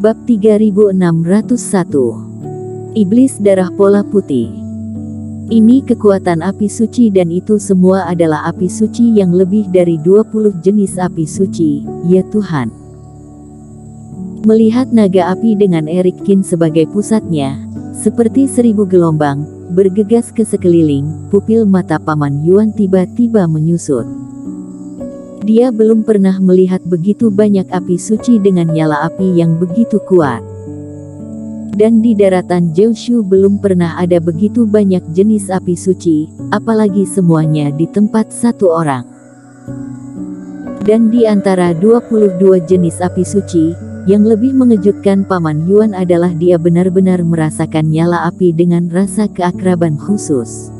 Bab 3601. Iblis darah pola putih. Ini kekuatan api suci dan itu semua adalah api suci yang lebih dari 20 jenis api suci, ya Tuhan. Melihat naga api dengan Eric Kin sebagai pusatnya, seperti 1000 gelombang, bergegas ke sekeliling, pupil mata Paman Yuan tiba-tiba menyusut. Dia belum pernah melihat begitu banyak api suci dengan nyala api yang begitu kuat. Dan di daratan Jiushu belum pernah ada begitu banyak jenis api suci, apalagi semuanya di tempat satu orang. Dan di antara 22 jenis api suci, yang lebih mengejutkan Paman Yuan adalah dia benar-benar merasakan nyala api dengan rasa keakraban khusus.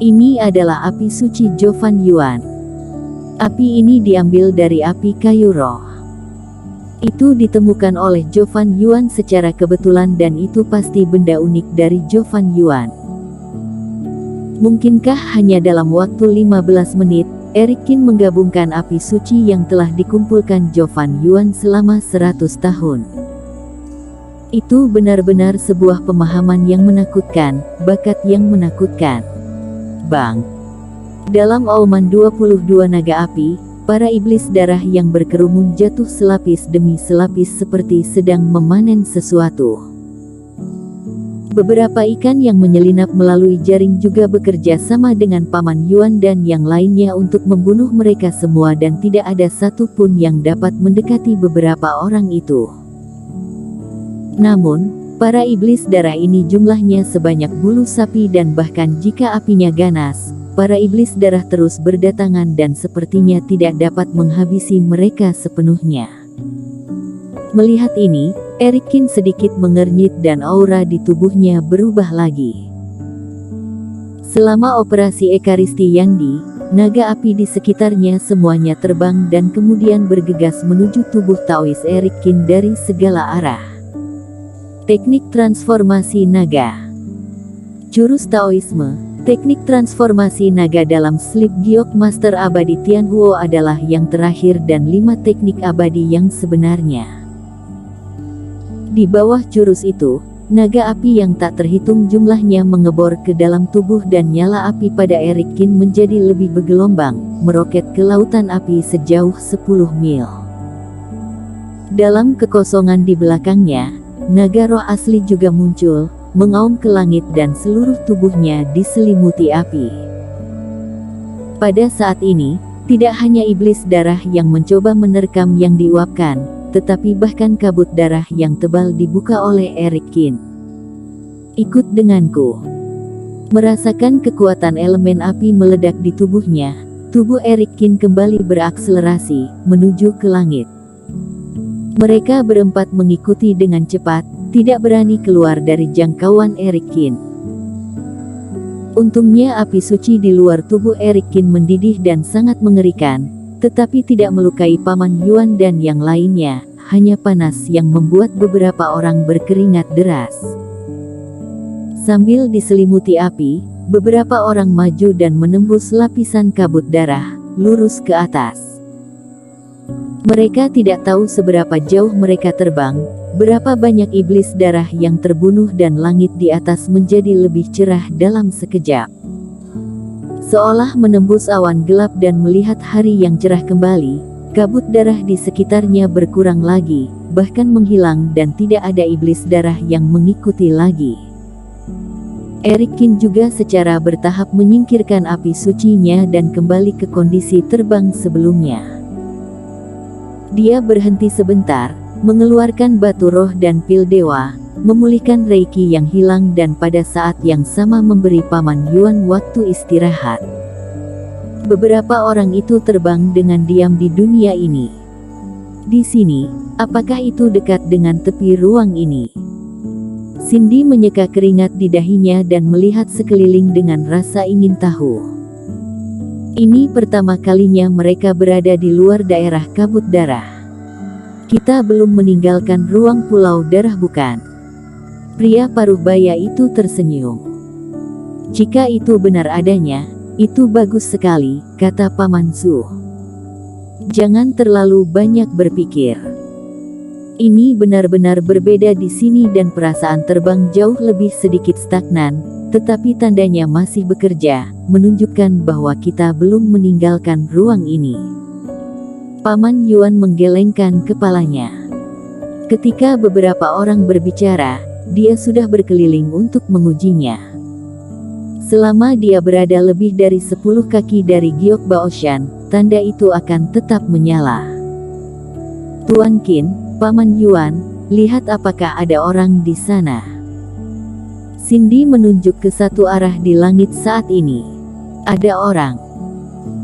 Ini adalah api suci Jovan Yuan. Api ini diambil dari api kayu roh. Itu ditemukan oleh Jovan Yuan secara kebetulan dan itu pasti benda unik dari Jovan Yuan. Mungkinkah hanya dalam waktu 15 menit, Eric Kin menggabungkan api suci yang telah dikumpulkan Jovan Yuan selama 100 tahun? Itu benar-benar sebuah pemahaman yang menakutkan, bakat yang menakutkan. Bang! Dalam auman 22 naga api, para iblis darah yang berkerumun jatuh selapis demi selapis seperti sedang memanen sesuatu. Beberapa ikan yang menyelinap melalui jaring juga bekerja sama dengan Paman Yuan dan yang lainnya untuk membunuh mereka semua dan tidak ada satu pun yang dapat mendekati beberapa orang itu. Namun, para iblis darah ini jumlahnya sebanyak bulu sapi dan bahkan jika apinya ganas, para iblis darah terus berdatangan dan sepertinya tidak dapat menghabisi mereka sepenuhnya. Melihat ini, Eric Kin sedikit mengernyit dan aura di tubuhnya berubah lagi. Selama operasi Ekaristi Yandi, naga api di sekitarnya semuanya terbang dan kemudian bergegas menuju tubuh Taois Eric Kin dari segala arah. Teknik transformasi naga. Jurus Taoisme. Teknik transformasi naga dalam Sleep Giok Master Abadi Tianhuo adalah yang terakhir dan 5 teknik abadi yang sebenarnya. Di bawah jurus itu, naga api yang tak terhitung jumlahnya mengebor ke dalam tubuh dan nyala api pada Eric Kin menjadi lebih bergelombang, meroket ke lautan api sejauh 10 mil. Dalam kekosongan di belakangnya, naga roh asli juga muncul, mengaum ke langit dan seluruh tubuhnya diselimuti api. Pada saat ini, tidak hanya iblis darah yang mencoba menerkam yang diuapkan, tetapi bahkan kabut darah yang tebal dibuka oleh Eric Kin. Ikut denganku. Merasakan kekuatan elemen api meledak di tubuhnya, tubuh Eric Kin kembali berakselerasi, menuju ke langit. Mereka berempat mengikuti dengan cepat, tidak berani keluar dari jangkauan Eric Kin. Untungnya api suci di luar tubuh Eric Kin mendidih dan sangat mengerikan, tetapi tidak melukai Paman Yuan dan yang lainnya, hanya panas yang membuat beberapa orang berkeringat deras. Sambil diselimuti api, beberapa orang maju dan menembus lapisan kabut darah, lurus ke atas. Mereka tidak tahu seberapa jauh mereka terbang, berapa banyak iblis darah yang terbunuh dan langit di atas menjadi lebih cerah dalam sekejap. Seolah menembus awan gelap dan melihat hari yang cerah kembali, kabut darah di sekitarnya berkurang lagi, bahkan menghilang dan tidak ada iblis darah yang mengikuti lagi. Eric Kin juga secara bertahap menyingkirkan api sucinya dan kembali ke kondisi terbang sebelumnya. Dia berhenti sebentar, mengeluarkan batu roh dan pil dewa, memulihkan reiki yang hilang dan pada saat yang sama memberi Paman Yuan waktu istirahat. Beberapa orang itu terbang dengan diam di dunia ini. Di sini, apakah itu dekat dengan tepi ruang ini? Cindy menyeka keringat di dahinya dan melihat sekeliling dengan rasa ingin tahu. Ini pertama kalinya mereka berada di luar daerah kabut darah. Kita belum meninggalkan ruang pulau darah bukan? Pria paruh baya itu tersenyum. Jika itu benar adanya, itu bagus sekali, kata Paman Su. Jangan terlalu banyak berpikir. Ini benar-benar berbeda di sini dan perasaan terbang jauh lebih sedikit stagnan, tetapi tandanya masih bekerja, menunjukkan bahwa kita belum meninggalkan ruang ini. Paman Yuan menggelengkan kepalanya. Ketika beberapa orang berbicara, dia sudah berkeliling untuk mengujinya. Selama dia berada lebih dari 10 kaki dari Giok Baoshan, tanda itu akan tetap menyala. Tuan Qin, Paman Yuan, lihat apakah ada orang di sana. Cindy menunjuk ke satu arah di langit saat ini. Ada orang.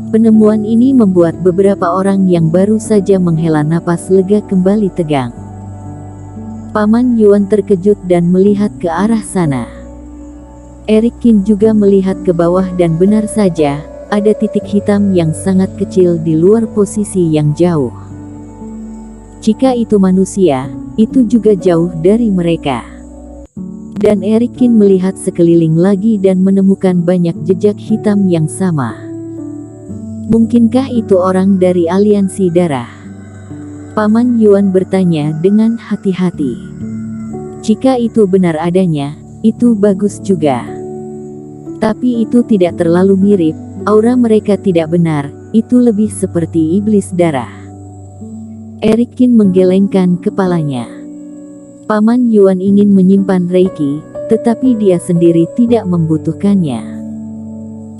Penemuan ini membuat beberapa orang yang baru saja menghela napas lega kembali tegang. Paman Yuan terkejut dan melihat ke arah sana. Eric Qin juga melihat ke bawah dan benar saja, ada titik hitam yang sangat kecil di luar posisi yang jauh. Jika itu manusia, itu juga jauh dari mereka. Dan Eric Qin melihat sekeliling lagi dan menemukan banyak jejak hitam yang sama. Mungkinkah itu orang dari aliansi darah? Paman Yuan bertanya dengan hati-hati. Jika itu benar adanya, itu bagus juga. Tapi itu tidak terlalu mirip, aura mereka tidak benar, itu lebih seperti iblis darah. Eric Qin menggelengkan kepalanya. Paman Yuan ingin menyimpan Reiki, tetapi dia sendiri tidak membutuhkannya.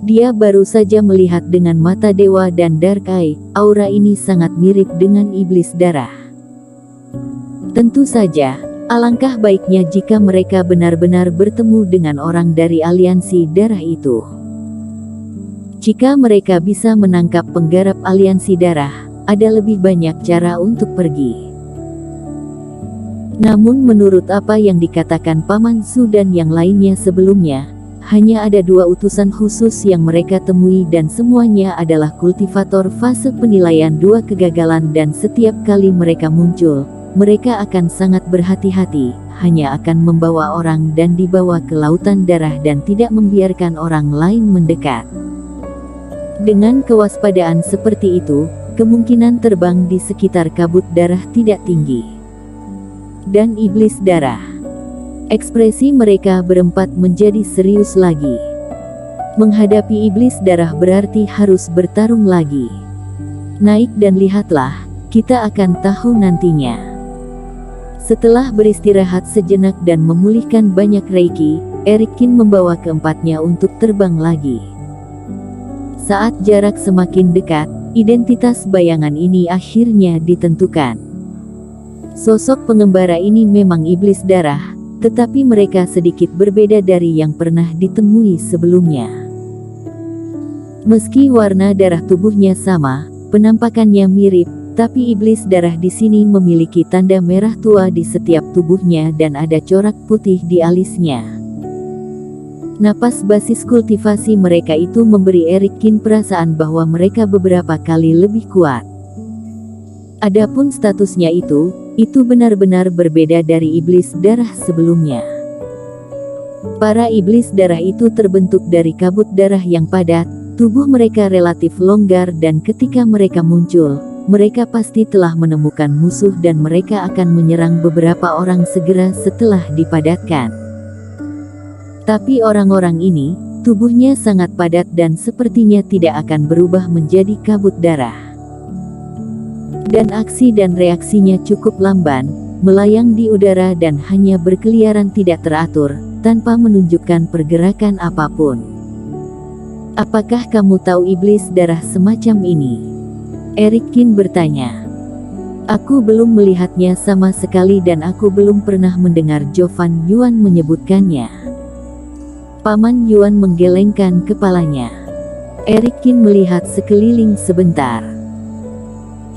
Dia baru saja melihat dengan mata dewa dan Dark Eye, aura ini sangat mirip dengan iblis darah. Tentu saja, alangkah baiknya jika mereka benar-benar bertemu dengan orang dari aliansi darah itu. Jika mereka bisa menangkap penggarap aliansi darah, ada lebih banyak cara untuk pergi. Namun menurut apa yang dikatakan Paman Su dan yang lainnya sebelumnya, hanya ada 2 utusan khusus yang mereka temui dan semuanya adalah kultivator fase penilaian 2 kegagalan dan setiap kali mereka muncul, mereka akan sangat berhati-hati, hanya akan membawa orang dan dibawa ke lautan darah dan tidak membiarkan orang lain mendekat. Dengan kewaspadaan seperti itu, kemungkinan terbang di sekitar kabut darah tidak tinggi. Dan iblis darah. Ekspresi mereka berempat menjadi serius lagi. Menghadapi iblis darah berarti harus bertarung lagi. Naik dan lihatlah, kita akan tahu nantinya. Setelah beristirahat sejenak dan memulihkan banyak Reiki, Eric Qin membawa keempatnya untuk terbang lagi. Saat jarak semakin dekat, identitas bayangan ini akhirnya ditentukan. Sosok pengembara ini memang iblis darah, tetapi mereka sedikit berbeda dari yang pernah ditemui sebelumnya. Meski warna darah tubuhnya sama, penampakannya mirip, tapi iblis darah di sini memiliki tanda merah tua di setiap tubuhnya dan ada corak putih di alisnya. Napas basis kultivasi mereka itu memberi Eric Qin perasaan bahwa mereka beberapa kali lebih kuat. Adapun statusnya itu benar-benar berbeda dari iblis darah sebelumnya. Para iblis darah itu terbentuk dari kabut darah yang padat, tubuh mereka relatif longgar dan ketika mereka muncul, mereka pasti telah menemukan musuh dan mereka akan menyerang beberapa orang segera setelah dipadatkan. Tapi orang-orang ini, tubuhnya sangat padat dan sepertinya tidak akan berubah menjadi kabut darah. Dan aksi dan reaksinya cukup lamban, melayang di udara dan hanya berkeliaran tidak teratur, tanpa menunjukkan pergerakan apapun. Apakah kamu tahu iblis darah semacam ini? Eric Qin bertanya. Aku belum melihatnya sama sekali dan aku belum pernah mendengar Jovan Yuan menyebutkannya. Paman Yuan menggelengkan kepalanya. Eric Qin melihat sekeliling sebentar.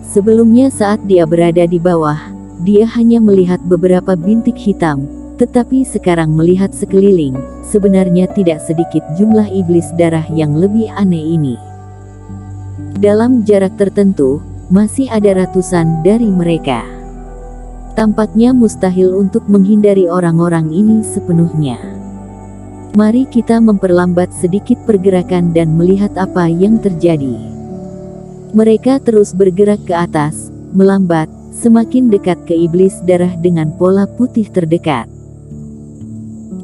Sebelumnya saat dia berada di bawah, dia hanya melihat beberapa bintik hitam, tetapi sekarang melihat sekeliling, sebenarnya tidak sedikit jumlah iblis darah yang lebih aneh ini. Dalam jarak tertentu, masih ada ratusan dari mereka. Tampaknya mustahil untuk menghindari orang-orang ini sepenuhnya. Mari kita memperlambat sedikit pergerakan dan melihat apa yang terjadi. Mereka terus bergerak ke atas, melambat, semakin dekat ke iblis darah dengan pola putih terdekat.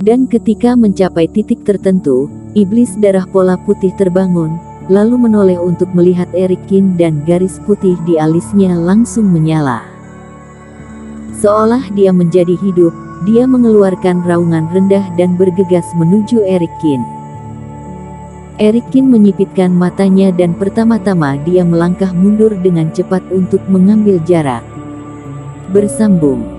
Dan ketika mencapai titik tertentu, iblis darah pola putih terbangun, lalu menoleh untuk melihat Erikin dan garis putih di alisnya langsung menyala. Seolah dia menjadi hidup, dia mengeluarkan raungan rendah dan bergegas menuju Erikin. Erikin menyipitkan matanya dan pertama-tama dia melangkah mundur dengan cepat untuk mengambil jarak. Bersambung.